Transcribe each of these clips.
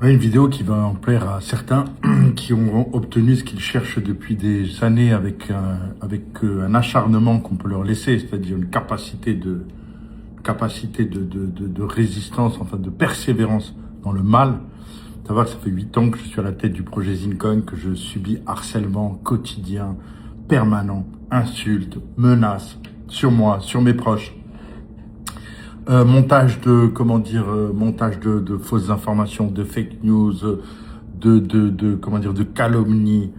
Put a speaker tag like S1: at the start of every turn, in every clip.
S1: Ouais, une vidéo qui va en plaire à certains qui ont obtenu ce qu'ils cherchent depuis des années avec un acharnement qu'on peut leur laisser, c'est-à-dire une capacité de résistance, enfin de persévérance dans le mal. Savoir que ça fait 8 ans que je suis à la tête du projet Zincoin, que je subis harcèlement quotidien, permanent, insultes, menaces sur moi, sur mes proches. Montage de, montage de fausses informations, de fake news, de calomnie.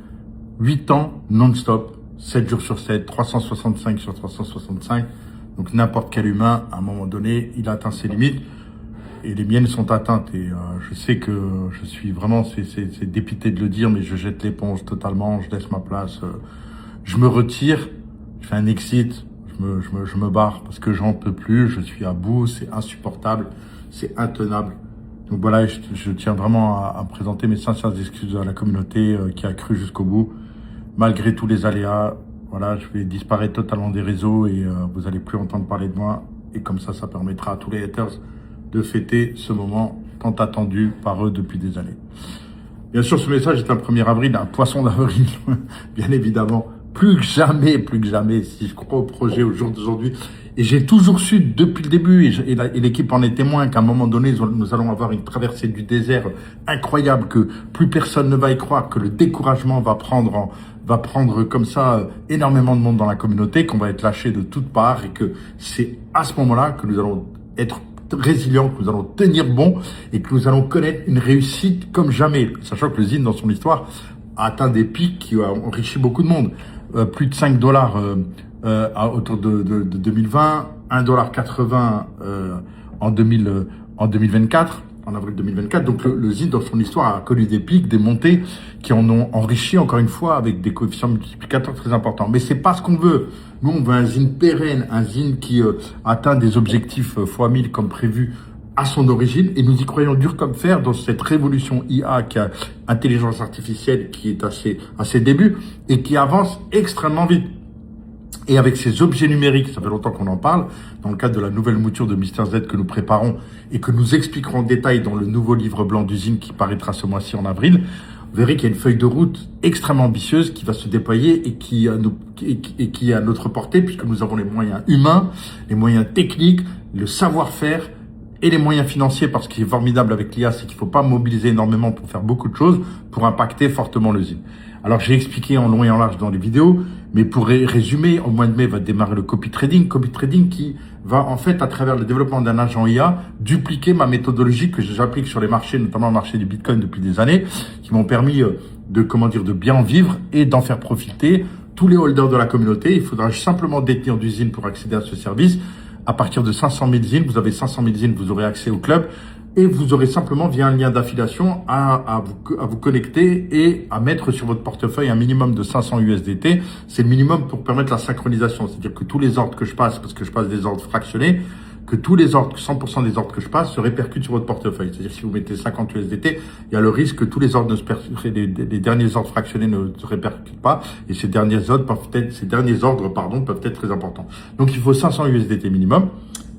S1: 8 ans non-stop, 7 jours sur 7, 365 sur 365. Donc n'importe quel humain, à un moment donné, il atteint ses limites. Et les miennes sont atteintes. Et je sais que je suis vraiment, c'est dépité de le dire, mais je jette l'éponge totalement, je laisse ma place. Je me retire, je fais un exit, je me barre parce que j'en peux plus, je suis à bout, c'est insupportable, c'est intenable. Donc voilà, je tiens vraiment à présenter mes sincères excuses à la communauté qui a cru jusqu'au bout. Malgré tous les aléas, voilà, je vais disparaître totalement des réseaux et vous allez plus entendre parler de moi. Et comme ça permettra à tous les haters de fêter ce moment tant attendu par eux depuis des années. Bien sûr, ce message est un 1er avril, un poisson d'avril, bien évidemment. Plus que jamais, si je crois au projet au jour d'aujourd'hui. Et j'ai toujours su depuis le début, et l'équipe en est témoin, qu'à un moment donné, nous allons avoir une traversée du désert incroyable, que plus personne ne va y croire, que le découragement va prendre comme ça énormément de monde dans la communauté, qu'on va être lâché de toutes parts, et que c'est à ce moment-là que nous allons être résilients, que nous allons tenir bon, et que nous allons connaître une réussite comme jamais. Sachant que le Zine, dans son histoire, a atteint des pics qui ont enrichi beaucoup de monde. Plus de 5 dollars autour de 2020, 1,80 $ en 2024, en avril 2024. Donc le Zine, dans son histoire, a connu des pics, des montées qui en ont enrichi, encore une fois, avec des coefficients multiplicateurs très importants. Mais c'est pas ce qu'on veut. Nous, on veut un Zine pérenne, un Zine qui atteint des objectifs fois 1000 comme prévu à son origine, et nous y croyons dur comme fer dans cette révolution IA, qui a intelligence artificielle, qui est à ses débuts et qui avance extrêmement vite. Et avec ces objets numériques, ça fait longtemps qu'on en parle, dans le cadre de la nouvelle mouture de Mister Z que nous préparons et que nous expliquerons en détail dans le nouveau livre blanc d'usine qui paraîtra ce mois-ci en avril, vous verrez qu'il y a une feuille de route extrêmement ambitieuse qui va se déployer et qui est à notre portée, puisque nous avons les moyens humains, les moyens techniques, le savoir-faire, et les moyens financiers, parce qu'il est formidable avec l'IA, c'est qu'il ne faut pas mobiliser énormément pour faire beaucoup de choses, pour impacter fortement le Zine. Alors j'ai expliqué en long et en large dans les vidéos, mais pour résumer, au mois de mai va démarrer le copy trading qui va en fait, à travers le développement d'un agent IA, dupliquer ma méthodologie que j'applique sur les marchés, notamment le marché du Bitcoin depuis des années, qui m'ont permis de bien en vivre et d'en faire profiter tous les holders de la communauté. Il faudra simplement détenir du Zine pour accéder à ce service. À partir de 500 000 zines, vous avez 500 000 zines, vous aurez accès au club et vous aurez simplement, via un lien d'affiliation, à vous connecter et à mettre sur votre portefeuille un minimum de 500 USDT. C'est le minimum pour permettre la synchronisation, c'est-à-dire que tous les ordres que je passe, parce que je passe des ordres fractionnés, que tous les ordres, 100% des ordres que je passe se répercutent sur votre portefeuille. C'est-à-dire si vous mettez 50 USDT, il y a le risque que tous les ordres les derniers ordres fractionnés ne se répercutent pas, et ces derniers ordres peuvent être très importants. Donc il faut 500 USDT minimum.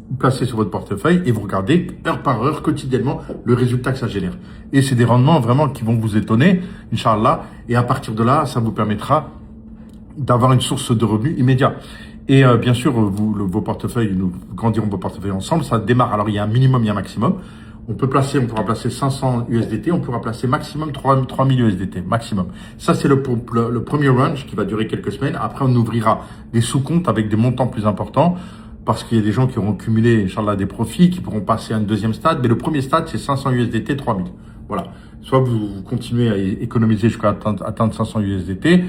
S1: Vous placez sur votre portefeuille et vous regardez heure par heure, quotidiennement, le résultat que ça génère. Et c'est des rendements vraiment qui vont vous étonner, Inch'Allah. Et à partir de là, ça vous permettra d'avoir une source de revenus immédiat. Et bien sûr, vos portefeuilles, nous grandirons vos portefeuilles ensemble. Ça démarre. Alors, il y a un minimum, il y a un maximum. On pourra placer 500 USDT, on pourra placer maximum 3000 USDT, maximum. Ça, c'est le premier range qui va durer quelques semaines. Après, on ouvrira des sous-comptes avec des montants plus importants, parce qu'il y a des gens qui auront cumulé, Inch'Allah, des profits, qui pourront passer à un deuxième stade. Mais le premier stade, c'est 500 USDT, 3000. Voilà. Soit vous continuez à économiser jusqu'à atteindre 500 USDT,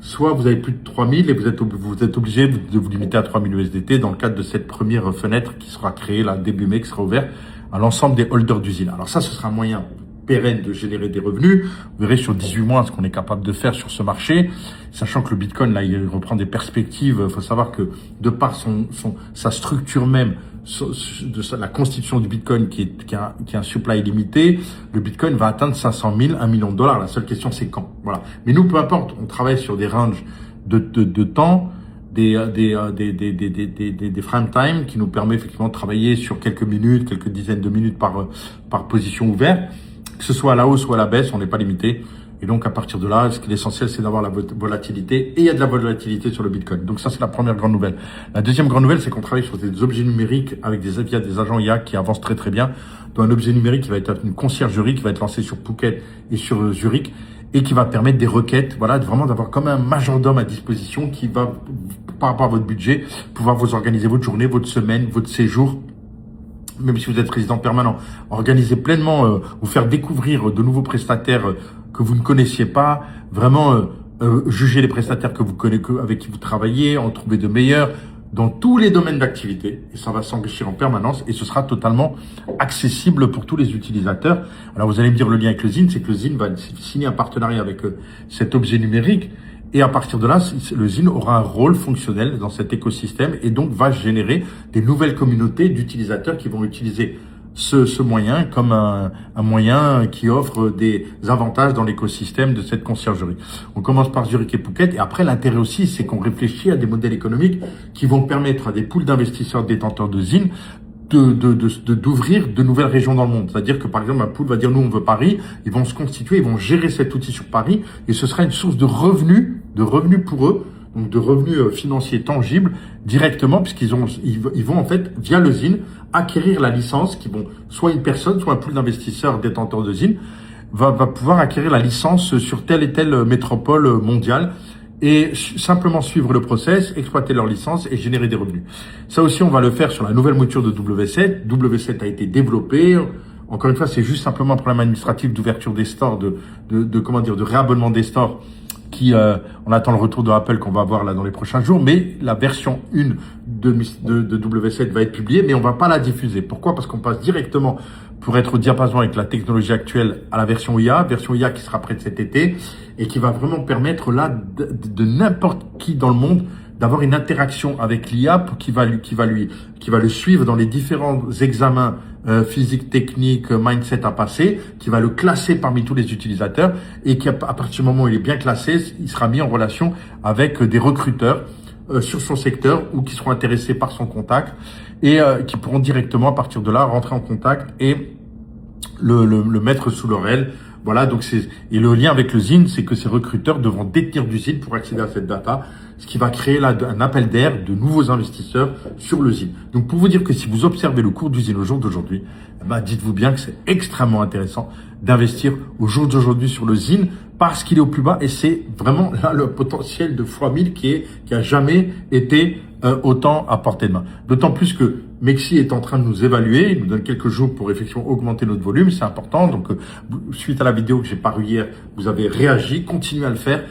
S1: soit vous avez plus de 3000 et vous êtes obligé de vous limiter à 3000 USDT dans le cadre de cette première fenêtre qui sera créée là, début mai, qui sera ouverte à l'ensemble des holders d'usine. Alors ça, ce sera un moyen pérenne de générer des revenus. Vous verrez sur 18 mois ce qu'on est capable de faire sur ce marché, sachant que le Bitcoin, là, il reprend des perspectives. Il faut savoir que de par sa structure même, la constitution du Bitcoin qui a un supply limité, le Bitcoin va atteindre 500 000, 1 million de dollars. La seule question, c'est quand. Voilà. Mais nous, peu importe, on travaille sur des ranges de temps, des frame time qui nous permet effectivement de travailler sur quelques minutes, quelques dizaines de minutes par position ouverte. que ce soit à la hausse ou à la baisse, on n'est pas limité. Et donc, à partir de là, l'essentiel, c'est d'avoir la volatilité. Et il y a de la volatilité sur le Bitcoin. Donc ça, c'est la première grande nouvelle. La deuxième grande nouvelle, c'est qu'on travaille sur des objets numériques avec via des agents IA qui avancent très très bien. Dont un objet numérique qui va être une conciergerie qui va être lancée sur Phuket et sur Zurich et qui va permettre des requêtes, voilà, vraiment d'avoir comme un majordome à disposition qui va, par rapport à votre budget, pouvoir vous organiser votre journée, votre semaine, votre séjour. Même si vous êtes résident permanent, organiser pleinement, vous faire découvrir de nouveaux prestataires que vous ne connaissiez pas, vraiment juger les prestataires que vous connaissez, avec qui vous travaillez, en trouver de meilleurs dans tous les domaines d'activité. Et ça va s'enrichir en permanence et ce sera totalement accessible pour tous les utilisateurs. Alors vous allez me dire le lien avec le ZIN, c'est que le ZIN va signer un partenariat avec cet objet numérique. Et à partir de là, le ZIN aura un rôle fonctionnel dans cet écosystème et donc va générer des nouvelles communautés d'utilisateurs qui vont utiliser ce moyen comme un moyen qui offre des avantages dans l'écosystème de cette conciergerie. On commence par Zurich et Phuket et après l'intérêt aussi, c'est qu'on réfléchit à des modèles économiques qui vont permettre à des pools d'investisseurs détenteurs de ZIN d'ouvrir de nouvelles régions dans le monde. C'est-à-dire que, par exemple, un pool va dire, nous, on veut Paris, ils vont se constituer, ils vont gérer cet outil sur Paris, et ce sera une source de revenus pour eux, donc de revenus financiers tangibles, directement, puisqu'ils vont, en fait, via le ZIN, acquérir la licence, qui vont, soit une personne, soit un pool d'investisseurs détenteurs de ZIN, va pouvoir acquérir la licence sur telle et telle métropole mondiale, et simplement suivre le process, exploiter leur licence et générer des revenus. Ça aussi, on va le faire sur la nouvelle mouture de W7. W7 a été développé. Encore une fois, c'est juste simplement un problème administratif d'ouverture des stores, de réabonnement des stores qui, on attend le retour de Apple qu'on va avoir là dans les prochains jours, mais la version 1 de W7 va être publiée, mais on va pas la diffuser. Pourquoi? Parce qu'on passe directement, pour être au diapason avec la technologie actuelle, à la version IA qui sera prête cet été et qui va vraiment permettre là de n'importe qui dans le monde d'avoir une interaction avec l'IA qui va le suivre dans les différents examens physiques, techniques, mindset à passer, qui va le classer parmi tous les utilisateurs et qui, à partir du moment où il est bien classé, il sera mis en relation avec des recruteurs sur son secteur ou qui seront intéressés par son contact et qui pourront directement à partir de là rentrer en contact et le mettre sous leur aile. Voilà, donc et le lien avec le ZIN, c'est que ces recruteurs devront détenir du ZIN pour accéder à cette data, ce qui va créer là un appel d'air de nouveaux investisseurs sur le ZIN. Donc pour vous dire que si vous observez le cours du ZIN au jour d'aujourd'hui, dites-vous bien que c'est extrêmement intéressant d'investir au jour d'aujourd'hui sur le ZIN parce qu'il est au plus bas et c'est vraiment là le potentiel de x1000 qui a jamais été autant à portée de main. D'autant plus que Mexi est en train de nous évaluer, il nous donne quelques jours pour effectivement augmenter notre volume, c'est important. Donc suite à la vidéo que j'ai parue hier, vous avez réagi, continuez à le faire.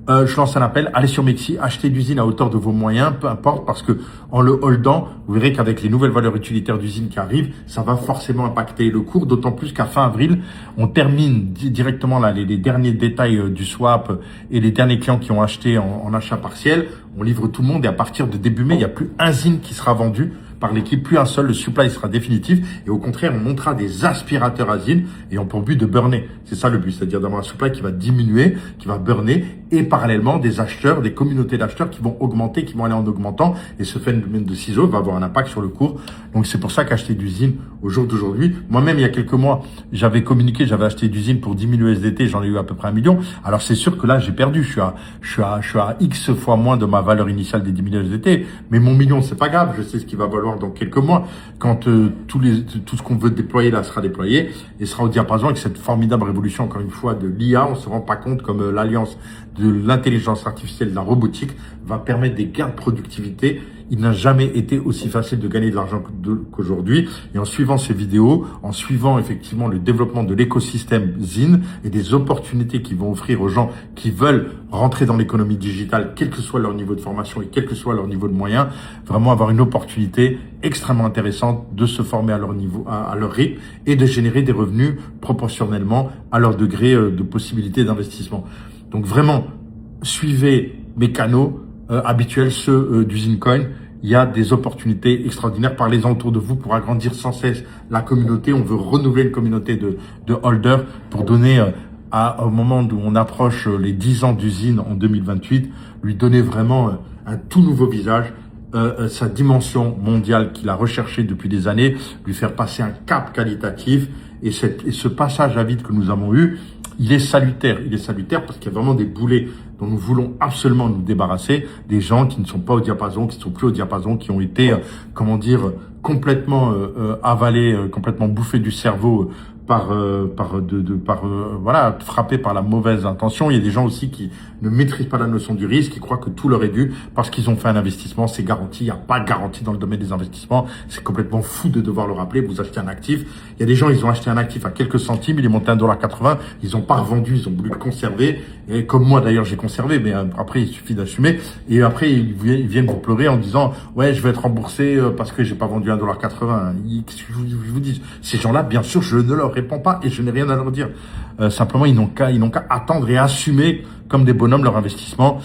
S1: Je lance un appel, allez sur Mexi, achetez du ZIN à hauteur de vos moyens, peu importe, parce que en le holdant, vous verrez qu'avec les nouvelles valeurs utilitaires du ZIN qui arrivent, ça va forcément impacter le cours, d'autant plus qu'à fin avril, on termine directement là les derniers détails du swap et les derniers clients qui ont acheté en achat partiel. On livre tout le monde et à partir de début mai, il n'y a plus un ZIN qui sera vendu par l'équipe, plus un seul, le supply sera définitif et au contraire, on montera des aspirateurs à ZIN et ont pour but de burner. C'est ça le but, c'est-à-dire d'avoir un supply qui va diminuer, qui va burner et parallèlement des acheteurs, des communautés d'acheteurs qui vont augmenter, qui vont aller en augmentant et ce phénomène de ciseaux va avoir un impact sur le cours. Donc c'est pour ça qu'acheter du ZIN au jour d'aujourd'hui, moi-même il y a quelques mois, j'avais communiqué, j'avais acheté du ZIN pour 10 000 USDT, j'en ai eu à peu près 1 million. Alors c'est sûr que là j'ai perdu, je suis à X fois moins de ma valeur initiale des 10 000 USDT, mais mon million c'est pas grave, je sais ce qu'il va valoir dans quelques mois quand tout ce qu'on veut déployer là sera déployé et sera au diapason avec cette formidable révolution encore une fois de l'IA. On se rend pas compte comme l'alliance de l'intelligence artificielle, de la robotique va permettre des gains de productivité. Il n'a jamais été aussi facile de gagner de l'argent qu'aujourd'hui. Et en suivant ces vidéos, en suivant effectivement le développement de l'écosystème ZIN et des opportunités qu'ils vont offrir aux gens qui veulent rentrer dans l'économie digitale, quel que soit leur niveau de formation et quel que soit leur niveau de moyens, vraiment avoir une opportunité extrêmement intéressante de se former à leur niveau, à leur rythme et de générer des revenus proportionnellement à leur degré de possibilité d'investissement. Donc vraiment, suivez mes canaux habituels, ceux du ZINcoin. Il y a des opportunités extraordinaires. Parlez-en autour de vous pour agrandir sans cesse la communauté. On veut renouveler une communauté de holders pour donner au moment où on approche les 10 ans du ZIN en 2028, lui donner vraiment un tout nouveau visage, sa dimension mondiale qu'il a recherchée depuis des années, lui faire passer un cap qualitatif Et ce passage à vide que nous avons eu, il est salutaire. Il est salutaire parce qu'il y a vraiment des boulets dont nous voulons absolument nous débarrasser, des gens qui ne sont pas au diapason, qui ne sont plus au diapason, qui ont été, complètement avalés, complètement bouffés du cerveau voilà, frappés par la mauvaise intention. Il y a des gens aussi qui ne maîtrisent pas la notion du risque, qui croient que tout leur est dû parce qu'ils ont fait un investissement, c'est garanti. Il n'y a pas de garantie dans le domaine des investissements. C'est complètement fou de devoir le rappeler. Vous achetez un actif. Il y a des gens, ils ont acheté un actif à quelques centimes, il est monté à 1,80 $. Ils n'ont pas revendu, ils ont voulu le conserver. Et comme moi d'ailleurs, j'ai conservé, mais après, il suffit d'assumer. Et après, ils viennent vous pleurer en disant, ouais, je vais être remboursé parce que j'ai pas vendu à 1,80 $. Je vous dis, ces gens-là, bien sûr, je ne leur réponds pas et je n'ai rien à leur dire. Simplement, ils n'ont qu'à attendre et assumer comme des bonhommes leur investissement.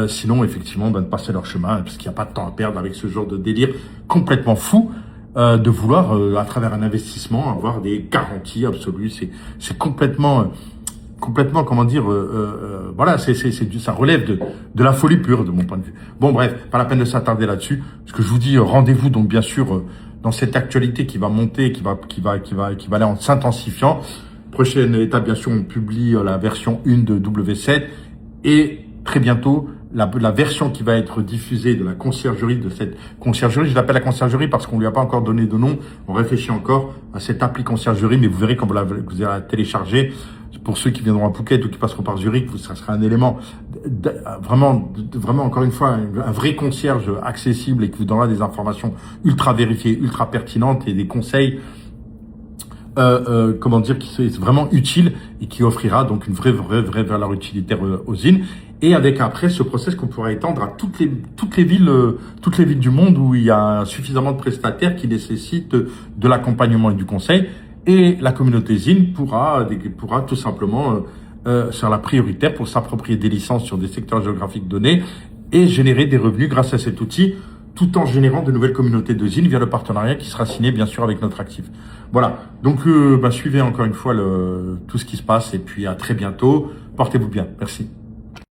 S1: Sinon, effectivement, de passer leur chemin parce qu'il n'y a pas de temps à perdre avec ce genre de délire complètement fou. De vouloir, à travers un investissement, avoir des garanties absolues. C'est complètement, comment dire, voilà, ça relève de la folie pure, de mon point de vue. Bon, bref, pas la peine de s'attarder là-dessus. Ce que je vous dis, rendez-vous donc bien sûr dans cette actualité qui va monter, qui va aller en s'intensifiant. Prochaine étape, bien sûr, on publie la version 1 de W7 et très bientôt, la version qui va être diffusée de la conciergerie, de cette conciergerie, je l'appelle la conciergerie parce qu'on lui a pas encore donné de nom, on réfléchit encore à cette appli conciergerie, mais vous verrez quand vous allez la télécharger, pour ceux qui viendront à Phuket ou qui passeront par Zurich, ça sera un élément vraiment encore une fois, un vrai concierge accessible et qui vous donnera des informations ultra vérifiées, ultra pertinentes et des conseils qui est vraiment utile et qui offrira donc une vraie valeur utilitaire aux îles. Et avec après ce process qu'on pourra étendre à toutes les villes du monde où il y a suffisamment de prestataires qui nécessitent de l'accompagnement et du conseil. Et la communauté ZIN pourra tout simplement faire la prioritaire pour s'approprier des licences sur des secteurs géographiques donnés et générer des revenus grâce à cet outil, tout en générant de nouvelles communautés de ZIN via le partenariat qui sera signé bien sûr avec notre actif. Voilà, donc suivez encore une fois tout ce qui se passe et puis à très bientôt. Portez-vous bien, merci.